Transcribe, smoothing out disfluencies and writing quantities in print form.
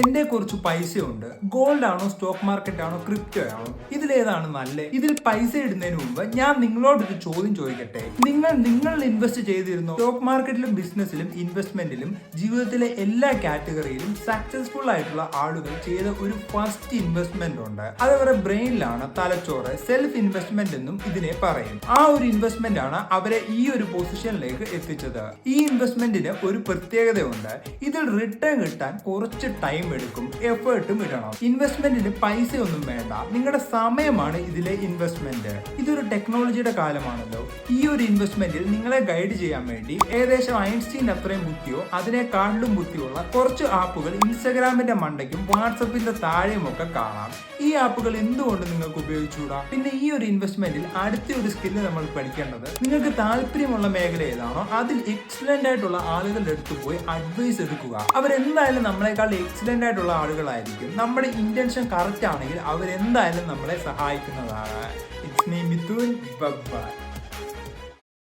എന്റെ കുറച്ച് പൈസയുണ്ട്, ഗോൾഡ് ആണോ സ്റ്റോക്ക് മാർക്കറ്റ് ആണോ ക്രിപ്റ്റോ ആണോ, ഇതിലേതാണ് നല്ലത്? ഇതിൽ പൈസ ഇടുന്നതിന് മുമ്പ് ഞാൻ നിങ്ങളോടൊരു ചോദ്യം ചോദിക്കട്ടെ. നിങ്ങൾ ഇൻവെസ്റ്റ് ചെയ്തിരുന്നോ? സ്റ്റോക്ക് മാർക്കറ്റിലും ബിസിനസ്സിലും ഇൻവെസ്റ്റ്മെന്റിലും ജീവിതത്തിലെ എല്ലാ കാറ്റഗറിയിലും സക്സസ്ഫുൾ ആയിട്ടുള്ള ആളുകൾ ചെയ്ത ഒരു ഫസ്റ്റ് ഇൻവെസ്റ്റ്മെന്റ് ഉണ്ട്. അതവരുടെ ബ്രെയിനിലാണ്, തലച്ചോറ്. സെൽഫ് ഇൻവെസ്റ്റ്മെന്റ് എന്നും ഇതിനെ പറയും. ആ ഒരു ഇൻവെസ്റ്റ്മെന്റ് ആണ് അവരെ ഈ ഒരു പൊസിഷനിലേക്ക് എത്തിച്ചത്. ഈ ഇൻവെസ്റ്റ്മെന്റിന് ഒരു പ്രത്യേകതയുണ്ട്. ഇതിൽ റിട്ടേൺ കിട്ടാൻ കുറച്ച് ടൈം എടുക്കും, എഫേർട്ടും ഇടണം. ഇൻവെസ്റ്റ്മെന്റിന് പൈസയൊന്നും വേണ്ട, നിങ്ങളുടെ സമയമാണ് ഇതിലെ ഇൻവെസ്റ്റ്മെന്റ്. ഇതൊരു ടെക്നോളജിയുടെ കാലമാണല്ലോ. ഈ ഒരു ഇൻവെസ്റ്റ്മെന്റിൽ നിങ്ങളെ ഗൈഡ് ചെയ്യാൻ വേണ്ടി ഏകദേശം ഐൻസ്റ്റീൻ അത്രയും ബുദ്ധിയോ അതിനെക്കാട്ടിലും ബുദ്ധിയുള്ള കുറച്ച് ആപ്പുകൾ ഇൻസ്റ്റാഗ്രാമിന്റെ മണ്ടയ്ക്കും വാട്സപ്പിന്റെ താഴെയും ഒക്കെ കാണാം. ഈ ആപ്പുകൾ എന്തുകൊണ്ട് നിങ്ങൾക്ക് ഉപയോഗിച്ചുകൂടാ? പിന്നെ ഈ ഒരു ഇൻവെസ്റ്റ്മെന്റിൽ അടുത്ത ഒരു സ്കില്ല് നമ്മൾ പഠിക്കേണ്ടത്, നിങ്ങൾക്ക് താല്പര്യമുള്ള മേഖല ഏതാണോ അതിൽ എക്സലന്റ് ആയിട്ടുള്ള ആളുകളുടെ അടുത്ത് പോയി അഡ്വൈസ് എടുക്കുക. അവരെന്തായാലും നമ്മളെക്കാൾ എക്സലന്റ് ആയിട്ടുള്ള ആളുകളായിരിക്കും. നമ്മുടെ ഇന്റൻഷൻ കറക്റ്റ് ആണെങ്കിൽ അവരെന്തായാലും നമ്മളെ സഹായിക്കുന്നതാണ്. It's me Mithun. ബൈ.